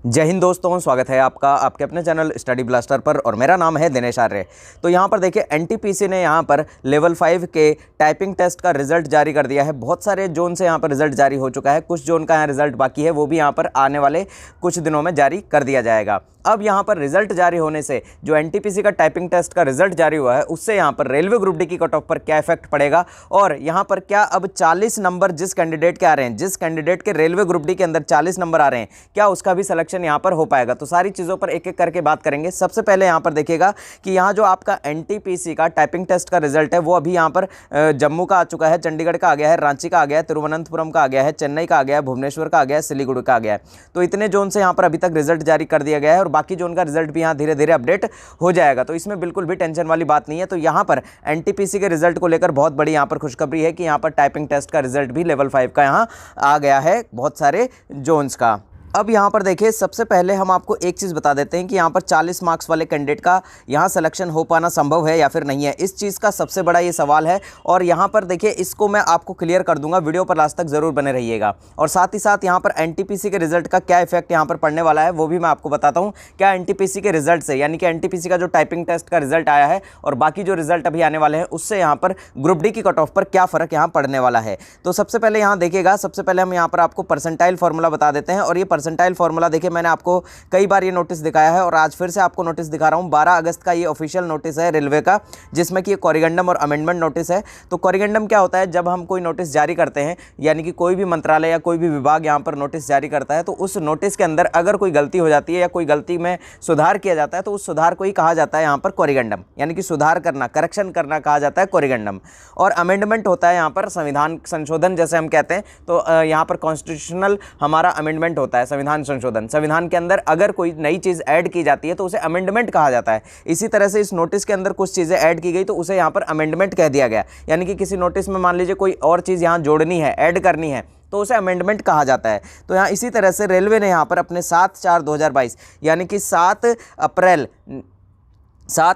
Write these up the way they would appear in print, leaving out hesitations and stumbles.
जय हिंद दोस्तों, स्वागत है आपका आपके अपने चैनल स्टडी ब्लास्टर पर और मेरा नाम है दिनेश आर्य। तो यहाँ पर देखिए एनटीपीसी ने यहाँ पर लेवल 5 के टाइपिंग टेस्ट का रिजल्ट जारी कर दिया है। बहुत सारे जोन से यहाँ पर रिजल्ट जारी हो चुका है, कुछ जोन का यहाँ रिजल्ट बाकी है, वो भी यहाँ पर आने वाले कुछ दिनों में जारी कर दिया जाएगा। अब यहाँ पर रिजल्ट जारी होने से जो एनटीपीसी का टाइपिंग टेस्ट का रिजल्ट जारी हुआ है उससे यहाँ पर रेलवे ग्रुप डी की कट ऑफ पर क्या इफेक्ट पड़ेगा और यहाँ पर क्या अब 40 नंबर जिस कैंडिडेट के आ रहे हैं, जिस कैंडिडेट के रेलवे ग्रुप डी के अंदर 40 नंबर आ रहे हैं, क्या उसका भी सिलेक्शन यहाँ पर हो पाएगा। तो सारी चीज़ों पर एक एक करके बात करेंगे। सबसे पहले यहाँ पर देखिएगा कि यहाँ जो आपका एनटीपीसी का टाइपिंग टेस्ट का रिजल्ट है वो अभी यहाँ पर जम्मू का आ चुका है, चंडीगढ़ का आ गया है, रांची का आ गया है, तिरुवनंतपुरम का आ गया है, चेन्नई का आ गया है, भुवनेश्वर का आ गया है, सिलीगुड़ी का आ गया है। तो इतने जोन से यहाँ पर अभी तक रिजल्ट जारी कर दिया गया है और बाकी जोन का रिजल्ट भी यहाँ धीरे धीरे अपडेट हो जाएगा। तो इसमें बिल्कुल भी टेंशन वाली बात नहीं है। तो यहाँ पर एनटीपीसी के रिजल्ट को लेकर बहुत बड़ी यहाँ पर खुशखबरी है कि यहाँ पर टाइपिंग टेस्ट का रिजल्ट भी लेवल 5 का यहाँ आ गया है बहुत सारे जोन्स का। अब यहाँ पर देखिए सबसे पहले हम आपको एक चीज़ बता देते हैं कि यहाँ पर 40 मार्क्स वाले कैंडिडेट का यहाँ सिलेक्शन हो पाना संभव है या फिर नहीं है। इस चीज़ का सबसे बड़ा ये सवाल है और यहाँ पर देखिए इसको मैं आपको क्लियर कर दूंगा, वीडियो पर लास्ट तक ज़रूर बने रहिएगा। और साथ ही साथ यहाँ पर एनटीपीसी के रिजल्ट का क्या इफेक्ट यहाँ पर पड़ने वाला है वो भी मैं आपको बताता हूँ। क्या एनटीपीसी के रिजल्ट से यानी कि एनटीपीसी का जो टाइपिंग टेस्ट का रिजल्ट आया है और बाकी जो रिजल्ट अभी आने वाले हैं उससे यहाँ पर ग्रुप डी की कट ऑफ पर क्या फ़र्क यहाँ पड़ने वाला है। तो सबसे पहले यहाँ देखिएगा, सबसे पहले हम यहाँ पर आपको परसेंटाइल फार्मूला बता देते हैं। और ये परसेंटाइल फार्मूला देखिए मैंने आपको कई बार ये नोटिस दिखाया है और आज फिर से आपको नोटिस दिखा रहा हूं। 12 अगस्त का ये ऑफिशियल नोटिस है रेलवे का, जिसमें कि ये कोरिगेंडम और अमेंडमेंट नोटिस है। तो कोरिगेंडम क्या होता है, जब हम कोई नोटिस जारी करते हैं यानी कि कोई भी मंत्रालय या कोई भी विभाग यहाँ पर नोटिस जारी करता है तो उस नोटिस के अंदर अगर कोई गलती हो जाती है या कोई गलती में सुधार किया जाता है तो उस सुधार को ही कहा जाता है यहाँ पर कोरिगेंडम, यानी कि सुधार करना, करेक्शन करना कहा जाता है कोरिगेंडम। और अमेंडमेंट होता है यहाँ पर संविधान संशोधन जैसे हम कहते हैं। तो यहाँ पर कॉन्स्टिट्यूशनल हमारा अमेंडमेंट होता है, संविधान संशोधन। संविधान के अंदर अगर कोई नई चीज़ ऐड की जाती है तो उसे अमेंडमेंट कहा जाता है। इसी तरह से इस नोटिस के अंदर कुछ चीज़ें ऐड की गई तो उसे यहाँ पर अमेंडमेंट कह दिया गया। यानी कि किसी नोटिस में मान लीजिए कोई और चीज़ यहाँ जोड़नी है, ऐड करनी है तो उसे अमेंडमेंट कहा जाता है। तो यहाँ इसी तरह से रेलवे ने यहाँ पर अपने 7/4/2022 यानी कि 7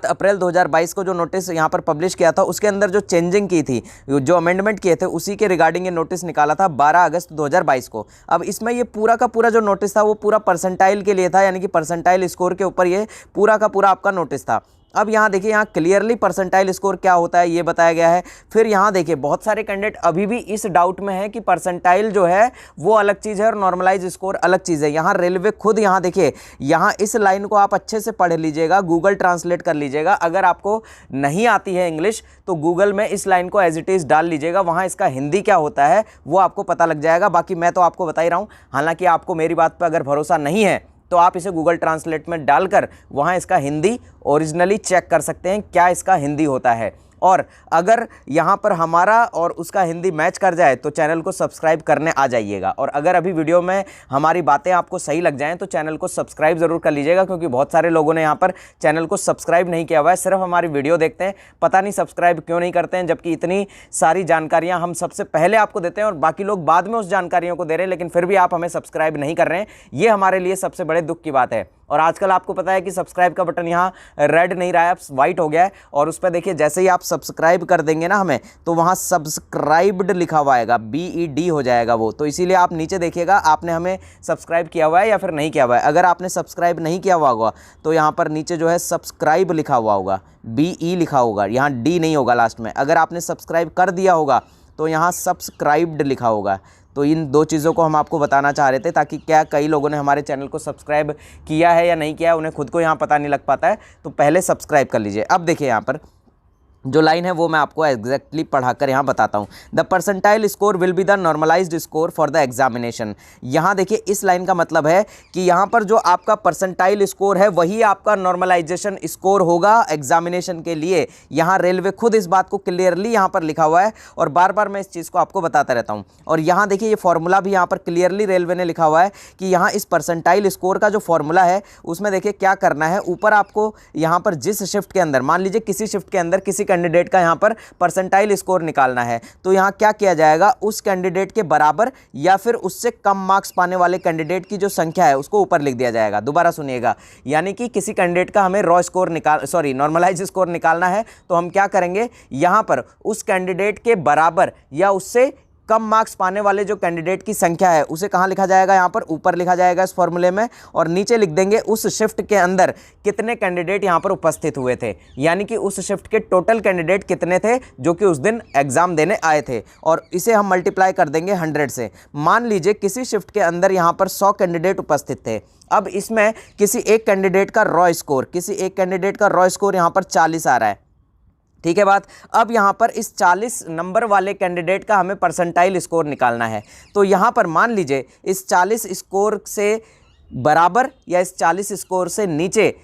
अप्रैल 2022 को जो नोटिस यहाँ पर पब्लिश किया था उसके अंदर जो चेंजिंग की थी, जो अमेंडमेंट किए थे उसी के रिगार्डिंग ये नोटिस निकाला था 12 अगस्त 2022 को। अब इसमें ये पूरा का पूरा जो नोटिस था वो पूरा परसेंटाइल के लिए था, यानी कि परसेंटाइल स्कोर के ऊपर ये पूरा का पूरा आपका नोटिस था। अब यहाँ देखिए यहाँ क्लियरली परसेंटाइल स्कोर क्या होता है ये बताया गया है। फिर यहाँ देखिए बहुत सारे कैंडिडेट अभी भी इस डाउट में है कि परसेंटाइल जो है वो अलग चीज़ है और नॉर्मलाइज स्कोर अलग चीज़ है। यहाँ रेलवे खुद यहाँ देखिए, यहाँ इस लाइन को आप अच्छे से पढ़ लीजिएगा, गूगल ट्रांसलेट कर लीजिएगा। अगर आपको नहीं आती है इंग्लिश तो गूगल में इस लाइन को एज इट इज़ डाल लीजिएगा, वहाँ इसका हिंदी क्या होता है वो आपको पता लग जाएगा। बाकी मैं तो आपको बता ही रहा हूँ, हालांकि आपको मेरी बात पर अगर भरोसा नहीं है तो आप इसे गूगल ट्रांसलेट में डालकर वहाँ इसका हिंदी ओरिजिनली चेक कर सकते हैं क्या इसका हिंदी होता है। और अगर यहाँ पर हमारा और उसका हिंदी मैच कर जाए तो चैनल को सब्सक्राइब करने आ जाइएगा। और अगर अभी वीडियो में हमारी बातें आपको सही लग जाएं तो चैनल को सब्सक्राइब ज़रूर कर लीजिएगा, क्योंकि बहुत सारे लोगों ने यहाँ पर चैनल को सब्सक्राइब नहीं किया हुआ है, सिर्फ हमारी वीडियो देखते हैं, पता नहीं सब्सक्राइब क्यों नहीं करते हैं, जबकि इतनी सारी जानकारियाँ हम सबसे पहले आपको देते हैं और बाकी लोग बाद में उस जानकारियों को दे रहे हैं, लेकिन फिर भी आप हमें सब्सक्राइब नहीं कर रहे हैं। ये हमारे लिए सबसे बड़े दुख की बात है। और आजकल आपको पता है कि सब्सक्राइब का बटन यहाँ रेड नहीं रहा है, वाइट हो गया है। और उस पर देखिए जैसे ही आप सब्सक्राइब कर देंगे ना हमें, तो वहाँ सब्सक्राइब्ड लिखा हुआ आएगा, BED हो जाएगा वो। तो इसीलिए आप नीचे देखिएगा आपने हमें सब्सक्राइब किया हुआ है या फिर नहीं किया हुआ है। अगर आपने सब्सक्राइब नहीं किया हुआ होगा तो यहाँ पर नीचे जो है सब्सक्राइब लिखा हुआ होगा, BE लिखा होगा, यहाँ D नहीं होगा लास्ट में। अगर आपने सब्सक्राइब कर दिया होगा तो यहाँ सब्सक्राइब्ड लिखा होगा। तो इन दो चीज़ों को हम आपको बताना चाह रहे थे, ताकि क्या कई लोगों ने हमारे चैनल को सब्सक्राइब किया है या नहीं किया है, उन्हें खुद को यहाँ पता नहीं लग पाता है। तो पहले सब्सक्राइब कर लीजिए। अब देखिए यहाँ पर जो लाइन है वो मैं आपको एग्जैक्टली पढ़ाकर यहाँ बताता हूँ। The percentile score will be the normalised score for the examination. यहाँ देखिए इस लाइन का मतलब है कि यहाँ पर जो आपका परसेंटाइल स्कोर है वही आपका नॉर्मलाइजेशन स्कोर होगा एग्जामिनेशन के लिए। यहाँ रेलवे खुद इस बात को क्लियरली यहाँ पर लिखा हुआ है और बार बार मैं इस चीज़ को आपको बताता रहता हूँ। और यहाँ देखिए ये फॉर्मूला भी यहाँ पर क्लियरली रेलवे ने लिखा हुआ है कि यहाँ इस परसेंटाइल स्कोर का जो फॉर्मूला है उसमें देखिए क्या करना है। ऊपर आपको यहाँ पर जिस शिफ्ट के अंदर, मान लीजिए किसी शिफ्ट के अंदर किसी कैंडिडेट का यहाँ पर परसेंटाइल स्कोर निकालना है, तो यहाँ क्या किया जाएगा, उस कैंडिडेट के बराबर या फिर उससे कम मार्क्स पाने वाले कैंडिडेट की जो संख्या है उसको ऊपर लिख दिया जाएगा। दोबारा सुनिएगा, यानी कि किसी कैंडिडेट का हमें नॉर्मलाइज स्कोर निकालना है तो हम क्या करेंगे, यहाँ पर उस कैंडिडेट के बराबर या उससे कम मार्क्स पाने वाले जो कैंडिडेट की संख्या है उसे कहाँ लिखा जाएगा, यहाँ पर ऊपर लिखा जाएगा इस फॉर्मूले में, और नीचे लिख देंगे उस शिफ्ट के अंदर कितने कैंडिडेट यहाँ पर उपस्थित हुए थे, यानी कि उस शिफ्ट के टोटल कैंडिडेट कितने थे जो कि उस दिन एग्जाम देने आए थे, और इसे हम मल्टीप्लाई कर देंगे 100 से। मान लीजिए किसी शिफ्ट के अंदर यहाँ पर 100 कैंडिडेट उपस्थित थे। अब इसमें किसी एक कैंडिडेट का रॉ स्कोर यहाँ पर 40 आ रहा है, ठीक है बात। अब यहाँ पर इस 40 नंबर वाले कैंडिडेट का हमें परसेंटाइल स्कोर निकालना है। तो यहाँ पर मान लीजिए इस 40 स्कोर से बराबर या इस 40 स्कोर से नीचे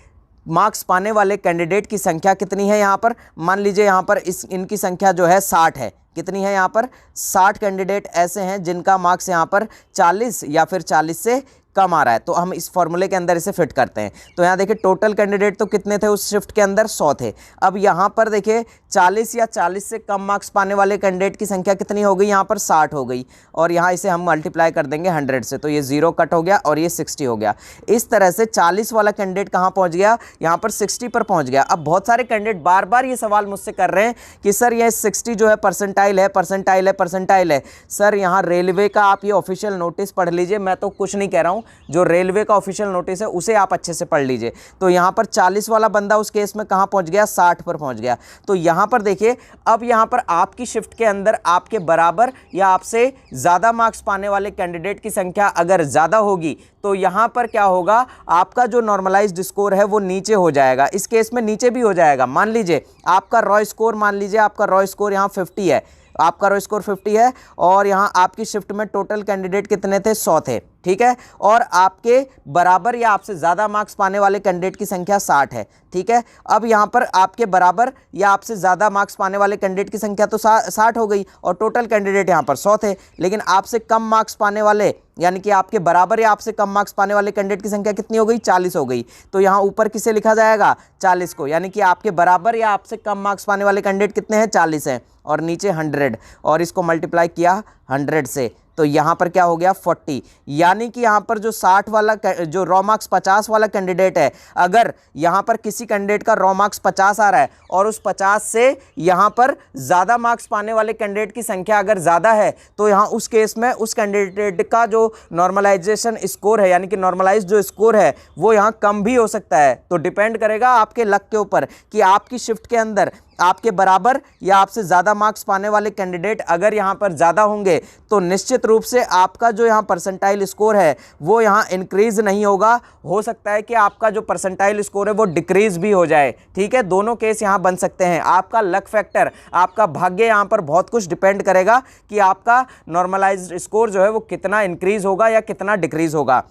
मार्क्स पाने वाले कैंडिडेट की संख्या कितनी है। यहाँ पर मान लीजिए यहाँ पर इनकी संख्या जो है 60 है। कितनी है यहाँ पर 60 कैंडिडेट ऐसे हैं जिनका मार्क्स यहाँ पर 40 या फिर 40 से कम आ रहा है। तो हम इस फॉर्मूले के अंदर इसे फिट करते हैं। तो यहाँ देखिए टोटल कैंडिडेट तो कितने थे उस शिफ्ट के अंदर, 100 थे। अब यहाँ पर देखिए 40 या 40 से कम मार्क्स पाने वाले कैंडिडेट की संख्या कितनी हो गई, यहाँ पर 60 हो गई, और यहाँ इसे हम मल्टीप्लाई कर देंगे 100 से, तो ये 0 कट हो गया और ये 60 हो गया। इस तरह से 40 वाला कैंडिडेट कहाँ पहुँच गया, यहाँ पर 60 पर पहुँच गया। अब बहुत सारे कैंडिडेट बार बार ये सवाल मुझसे कर रहे हैं कि सर ये 60 जो है परसेंटाइल है। सर यहाँ रेलवे का आप ये ऑफिशियल नोटिस पढ़ लीजिए, मैं तो कुछ नहीं कह रहा हूँ, जो रेलवे का ऑफिशियल नोटिस है उसे आप अच्छे से पढ़ लीजिए। तो यहाँ पर 40 वाला बंदा उस केस में कहाँ पहुँच गया, 60 पर पहुँच गया। तो यहाँ पर देखिए अब यहाँ पर आपकी शिफ्ट के अंदर आपके बराबर या आपसे ज़्यादा मार्क्स पाने वाले कैंडिडेट की संख्या अगर ज़्यादा होगी तो यहाँ पर क्या होगा, आपका जो नॉर्मलाइज्ड स्कोर है वो नीचे हो जाएगा। इस केस में नीचे भी हो जाएगा। मान लीजिए आपका रॉ स्कोर यहाँ 50 है, आपका रॉ स्कोर 50 है, और यहाँ आपकी शिफ्ट में टोटल कैंडिडेट कितने थे, 100 थे, ठीक है, और आपके बराबर या आपसे ज़्यादा मार्क्स पाने वाले कैंडिडेट की संख्या 60 है, ठीक है। अब यहाँ पर आपके बराबर या आपसे ज़्यादा मार्क्स पाने वाले कैंडिडेट की संख्या तो 60 हो गई, और टोटल कैंडिडेट यहाँ पर 100 थे, लेकिन आपसे कम मार्क्स पाने वाले यानी कि आपके बराबर या आपसे कम मार्क्स पाने वाले कैंडिडेट की संख्या कितनी हो गई, 40 हो गई। तो यहाँ ऊपर किसे लिखा जाएगा, 40 को, यानी कि आपके बराबर या आपसे कम मार्क्स पाने वाले कैंडिडेट कितने हैं, 40 हैं, और नीचे 100, और इसको मल्टीप्लाई किया 100 से, तो यहाँ पर क्या हो गया 40। यानी कि यहाँ पर जो 60 वाला जो रॉ मार्क्स 50 वाला कैंडिडेट है, अगर यहाँ पर किसी कैंडिडेट का रॉ मार्क्स 50 आ रहा है और उस 50 से यहाँ पर ज़्यादा मार्क्स पाने वाले कैंडिडेट की संख्या अगर ज़्यादा है, तो यहाँ उस केस में उस कैंडिडेट का जो नॉर्मलाइजेशन स्कोर है यानी कि नॉर्मलाइज जो स्कोर है वो यहाँ कम भी हो सकता है। तो डिपेंड करेगा आपके लक के ऊपर कि आपकी शिफ्ट के अंदर आपके बराबर या आपसे ज़्यादा मार्क्स पाने वाले कैंडिडेट अगर यहाँ पर ज़्यादा होंगे तो निश्चित रूप से आपका जो यहाँ परसेंटाइल स्कोर है वो यहाँ इंक्रीज़ नहीं होगा। हो सकता है कि आपका जो परसेंटाइल स्कोर है वो डिक्रीज़ भी हो जाए, ठीक है। दोनों केस यहाँ बन सकते हैं। आपका लक फैक्टर, आपका भाग्य यहाँ पर बहुत कुछ डिपेंड करेगा कि आपका नॉर्मलाइज्ड स्कोर जो है वो कितना इंक्रीज़ होगा या कितना डिक्रीज़ होगा।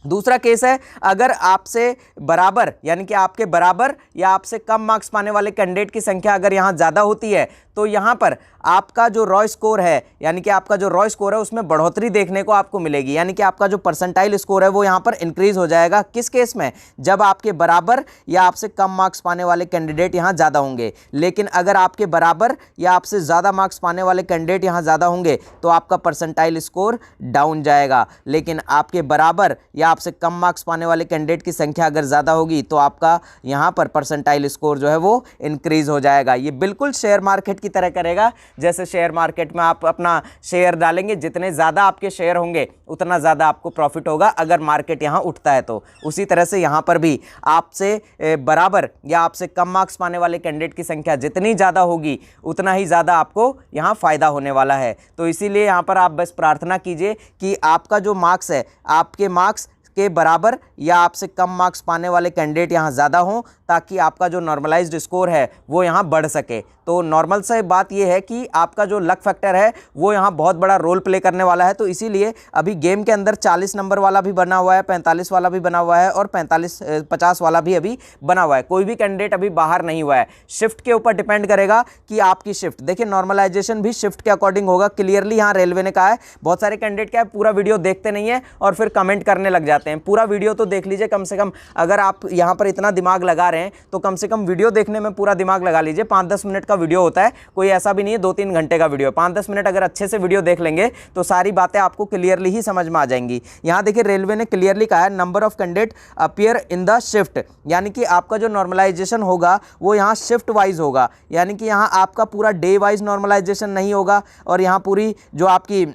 दूसरा केस है, अगर आपसे बराबर यानी कि आपके बराबर या आपसे कम मार्क्स पाने वाले कैंडिडेट की संख्या अगर यहाँ ज़्यादा होती है तो यहाँ पर आपका जो रॉ स्कोर है यानी कि आपका जो रॉ स्कोर है उसमें बढ़ोतरी देखने को आपको मिलेगी, यानी कि आपका जो परसेंटाइल स्कोर है वो यहाँ पर इंक्रीज हो जाएगा। किस केस में, जब आपके बराबर या आपसे कम मार्क्स पाने वाले कैंडिडेट यहाँ ज़्यादा होंगे। लेकिन अगर आपके बराबर या आपसे ज़्यादा मार्क्स पाने वाले कैंडिडेट यहाँ ज़्यादा होंगे तो आपका परसेंटाइल स्कोर डाउन जाएगा। लेकिन आपके बराबर या आपसे कम मार्क्स पाने वाले कैंडिडेट की संख्या अगर ज़्यादा होगी तो आपका यहाँ पर परसेंटाइल स्कोर जो है वो इंक्रीज हो जाएगा। ये बिल्कुल शेयर मार्केट की तरह करेगा। जैसे शेयर मार्केट में आप अपना शेयर डालेंगे, जितने ज़्यादा आपके शेयर होंगे उतना ज़्यादा आपको प्रॉफिट होगा अगर मार्केट यहाँ उठता है तो। उसी तरह से यहाँ पर भी आपसे बराबर या आपसे कम मार्क्स पाने वाले कैंडिडेट की संख्या जितनी ज़्यादा होगी उतना ही ज़्यादा आपको यहाँ फ़ायदा होने वाला है। तो इसीलिए यहाँ पर आप बस प्रार्थना कीजिए कि आपका जो मार्क्स है, आपके मार्क्स के बराबर या आपसे कम मार्क्स पाने वाले कैंडिडेट यहाँ ज़्यादा हों ताकि आपका जो नॉर्मलाइज्ड स्कोर है वो यहाँ बढ़ सके। तो नॉर्मल से बात ये है कि आपका जो लक फैक्टर है वो यहाँ बहुत बड़ा रोल प्ले करने वाला है। तो इसीलिए अभी गेम के अंदर 40 नंबर वाला भी बना हुआ है, 45 वाला भी बना हुआ है और 50 वाला भी अभी बना हुआ है। कोई भी कैंडिडेट अभी बाहर नहीं हुआ है। शिफ्ट के ऊपर डिपेंड करेगा कि आपकी शिफ्ट, देखिए नॉर्मलाइजेशन भी शिफ्ट के अकॉर्डिंग होगा। क्लियरली यहाँ रेलवे ने कहा है। बहुत सारे कैंडिडेट क्या है, पूरा वीडियो देखते नहीं है और फिर कमेंट करने लग जाते हैं। पूरा वीडियो तो देख लीजिए कम से कम। अगर आप यहाँ पर इतना दिमाग लगा रहे हैं तो कम से कम वीडियो देखने में पूरा दिमाग लगा लीजिए। 5-10 मिनट का वीडियो होता है, कोई ऐसा भी नहीं है 2-3 घंटे का वीडियो है। 5-10 मिनट अगर अच्छे से वीडियो देख लेंगे तो सारी बातें आपको क्लियरली ही समझ में आ जाएंगी। यहाँ देखिए रेलवे ने क्लियरली कहा है number of candidate appear in the shift, यानी कि आपका जो नॉर्मलाइजेशन होगा वो यहाँ शिफ्ट वाइज होगा, यानी कि यहाँ आपका पूरा डे वाइज नॉर्मलाइजेशन नहीं होगा और यहाँ पूरी जो आपकी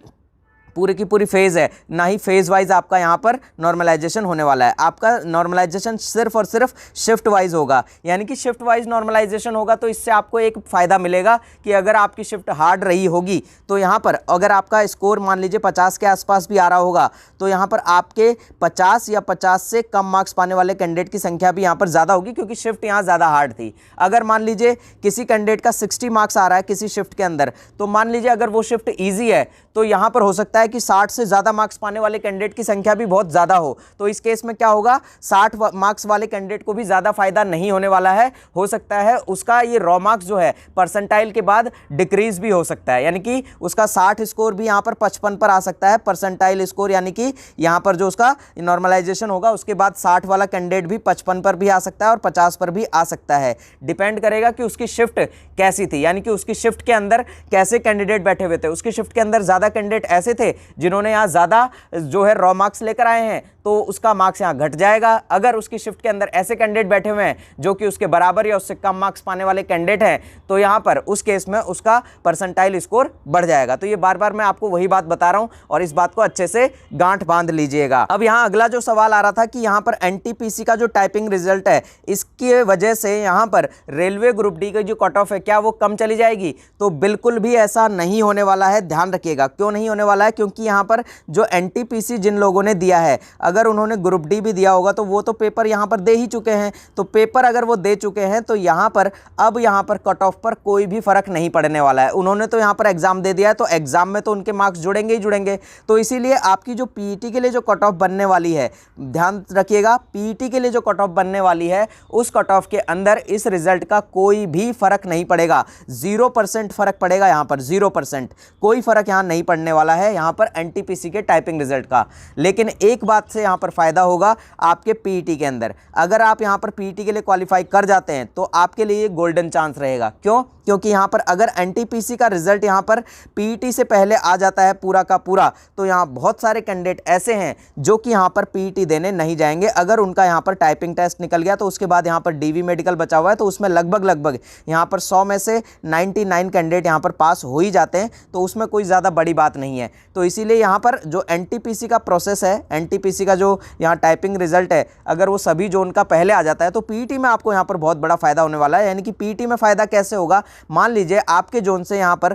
पूरी की पूरी फेज़ है ना ही फेज़ वाइज आपका यहाँ पर नॉर्मलाइजेशन होने वाला है। आपका नॉर्मलाइजेशन सिर्फ और सिर्फ शिफ्ट वाइज होगा, यानी कि शिफ्ट वाइज नॉर्मलाइजेशन होगा तो इससे आपको एक फ़ायदा मिलेगा कि अगर आपकी शिफ्ट हार्ड रही होगी तो यहाँ पर अगर आपका स्कोर मान लीजिए 50 के आसपास भी आ रहा होगा तो यहाँ पर आपके 50 या 50 से कम मार्क्स पाने वाले कैंडिडेट की संख्या भी यहाँ पर ज़्यादा होगी, क्योंकि शिफ्ट यहाँ ज़्यादा हार्ड थी। अगर मान लीजिए किसी कैंडिडेट का 60 मार्क्स आ रहा है किसी शिफ्ट के अंदर, तो मान लीजिए अगर वो शिफ्ट ईजी है तो यहाँ पर हो सकता है कि 60 से ज़्यादा मार्क्स पाने वाले कैंडिडेट की संख्या भी बहुत ज़्यादा हो। तो इस केस में क्या होगा, 60 मार्क्स वाले कैंडिडेट को भी ज़्यादा फायदा नहीं होने वाला है। हो सकता है उसका ये रॉ मार्क्स जो है परसेंटाइल के बाद डिक्रीज भी हो सकता है, यानी कि उसका 60 स्कोर भी यहाँ पर 55 पर आ सकता है परसेंटाइल स्कोर, यानी कि यहाँ पर जो उसका नॉर्मलाइजेशन होगा उसके बाद 60 वाला कैंडिडेट भी 55 पर भी आ सकता है और 50 पर भी आ सकता है। डिपेंड करेगा कि उसकी शिफ्ट कैसी थी, यानी कि उसकी शिफ्ट के अंदर कैसे कैंडिडेट बैठे हुए थे। उसकी शिफ्ट के अंदर ज़्यादा कैंडिडेट ऐसे थे जिन्होंने यहाँ ज़्यादा जो है रॉ मार्क्स लेकर आए हैं तो उसका मार्क्स यहाँ घट जाएगा। अगर उसकी शिफ्ट के अंदर ऐसे कैंडिडेट बैठे हुए हैं जो कि उसके बराबर या उससे कम मार्क्स पाने वाले कैंडिडेट हैं तो यहाँ पर उस केस में उसका परसेंटाइल स्कोर बढ़ जाएगा। तो ये बार बार मैं आपको वही बात बता रहा हूँ और इस बात को अच्छे से गांठ बांध लीजिएगा। अब यहाँ अगला जो सवाल आ रहा था कि यहाँ पर एनटीपीसी का जो टाइपिंग रिजल्ट है इसकी वजह से यहाँ पर रेलवे ग्रुप डी की जो कट ऑफ है क्या वो कम चली जाएगी? तो बिल्कुल भी ऐसा नहीं होने वाला है। ध्यान रखिएगा क्यों नहीं होने वाला है, क्योंकि यहाँ पर जो एनटीपीसी जिन लोगों ने दिया है अगर उन्होंने ग्रुप डी भी दिया होगा तो वो तो पेपर यहाँ पर दे ही चुके हैं। तो पेपर अगर वो दे चुके हैं तो यहाँ पर अब यहाँ पर कट ऑफ पर कोई भी फर्क नहीं पड़ने वाला है। उन्होंने तो यहाँ पर एग्जाम दे दिया है तो एग्जाम में तो उनके मार्क्स जुड़ेंगे ही जुड़ेंगे। तो इसीलिए आपकी जो पीईटी के लिए जो कट ऑफ बनने वाली है, ध्यान रखिएगा पीईटी के लिए जो कट ऑफ बनने वाली है उस कट ऑफ के अंदर इस रिजल्ट का कोई भी फर्क नहीं पड़ेगा। 0% फर्क पड़ेगा यहाँ पर, 0% कोई फर्क यहाँ नहीं पड़ने वाला है यहाँ पर एनटीपीसी के टाइपिंग रिजल्ट का। लेकिन एक बात से यहाँ पर फायदा होगा आपके पीईटी के अंदर, अगर आप यहाँ पर पीईटी के लिए क्वालिफाई कर जाते हैं तो आपके लिए गोल्डन चांस रहेगा। क्यों? क्योंकि यहाँ पर अगर एनटीपीसी का रिजल्ट यहाँ पर पीईटी से पहले आ जाता है पूरा का पूरा तो यहाँ बहुत सारे कैंडिडेट ऐसे हैं जो कि यहाँ पर पीईटी देने नहीं जाएंगे। अगर उनका यहाँ पर टाइपिंग टेस्ट निकल गया तो उसके बाद यहाँ पर डीवी मेडिकल बचा हुआ है तो उसमें लगभग यहाँ पर 100 में से 99 कैंडिडेट यहाँ पर पास हो ही जाते हैं, तो उसमें कोई ज़्यादा बड़ी बात नहीं है। तो इसीलिए यहाँ पर जो एनटीपीसी का प्रोसेस है, एनटीपीसी का जो यहाँ टाइपिंग रिजल्ट है, अगर वो सभी जोन का पहले आ जाता है तो पीईटी में आपको यहाँ पर बहुत बड़ा फायदा होने वाला है। यानी कि पीईटी में फ़ायदा कैसे होगा, मान लीजिए आपके जोन से यहाँ पर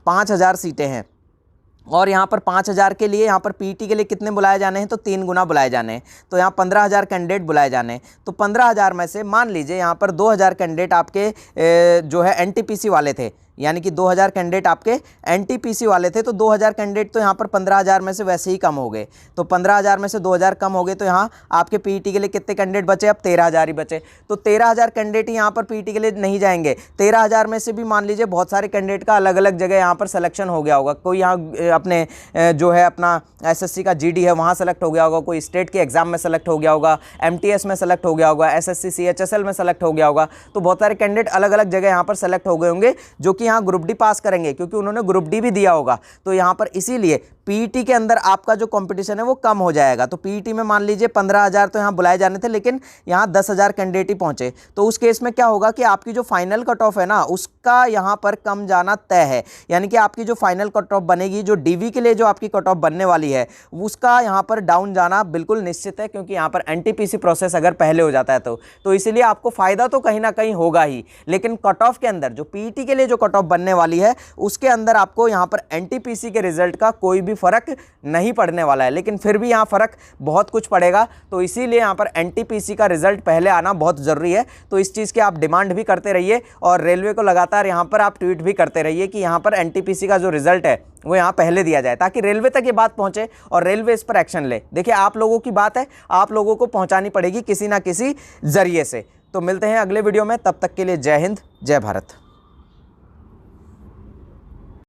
5000 सीटें हैं और यहाँ पर 5000 के लिए यहाँ पर पीईटी के लिए कितने बुलाए जाने हैं, तो 3 गुना बुलाए जाने हैं। तो यहाँ 15000 कैंडिडेट बुलाए जाने हैं। तो 15000 में से मान लीजिए यहाँ पर 2000 कैंडिडेट आपके जो है एनटीपीसी वाले थे, यानी कि 2000 कैंडिडेट आपके एनटीपीसी वाले थे। तो 2000 कैंडिडेट तो यहाँ पर 15000 में से वैसे ही कम हो गए। तो 15000 में से 2000 कम हो गए तो यहाँ आपके पीईटी के लिए कितने कैंडिडेट बचे? अब 13000 ही बचे। तो 13000 कैंडिडेट ही यहाँ पर पीईटी के लिए नहीं जाएंगे। 13000 में से भी मान लीजिए बहुत सारे कैंडिडेट का अलग अलग जगह यहाँ पर सिलेक्शन हो गया होगा। कोई यहाँ अपने जो है अपना एसएससी का जीडी है वहाँ सेलेक्ट हो गया होगा, कोई स्टेट के एग्जाम में सेलेक्ट हो गया होगा, एमटीएस में सेलेक्ट हो गया होगा, एसएससी सीएचएसएल में सेलेक्ट हो गया होगा। तो बहुत सारे कैंडिडेट अलग अलग जगह यहाँ पर सेलेक्ट हो गए होंगे जो कि यहाँ ग्रुप डी पास करेंगे, क्योंकि उन्होंने ग्रुप डी भी दिया होगा। तो यहाँ पर इसीलिए पीईटी के अंदर आपका जो कंपटीशन है वो कम हो जाएगा। तो पीईटी में मान लीजिए 15000 तो यहाँ बुलाए जाने थे लेकिन यहाँ 10000 कैंडिडेट ही पहुंचे। तो उस केस में क्या होगा कि आपकी जो फाइनल कट ऑफ है ना उसका यहाँ पर कम जाना तय है। यानी कि आपकी जो फाइनल कट ऑफ बनेगी, जो डीवी के लिए जो आपकी कट ऑफ बनने वाली है उसका यहाँ पर डाउन जाना बिल्कुल निश्चित है, क्योंकि यहाँ पर एनटीपीसी प्रोसेस अगर पहले हो जाता है तो इसीलिए आपको फायदा तो कहीं ना कहीं होगा ही। लेकिन कट ऑफ के अंदर जो पीईटी के लिए जो कट ऑफ बनने वाली है उसके अंदर आपको यहाँ पर एनटीपीसी के रिजल्ट का कोई भी फर्क नहीं पड़ने वाला है। लेकिन फिर भी यहाँ फर्क बहुत कुछ पड़ेगा। तो इसीलिए यहाँ पर एनटीपीसी का रिजल्ट पहले आना बहुत ज़रूरी है। तो इस चीज़ की आप डिमांड भी करते रहिए और रेलवे को लगातार यहाँ पर आप ट्वीट भी करते रहिए कि यहाँ पर एनटीपीसी का जो रिजल्ट है वो यहाँ पहले दिया जाए, ताकि रेलवे तक ये बात पहुँचे और रेलवे इस पर एक्शन ले। देखिए आप लोगों की बात है, आप लोगों को पहुँचानी पड़ेगी किसी ना किसी जरिए से। तो मिलते हैं अगले वीडियो में, तब तक के लिए जय हिंद, जय भारत।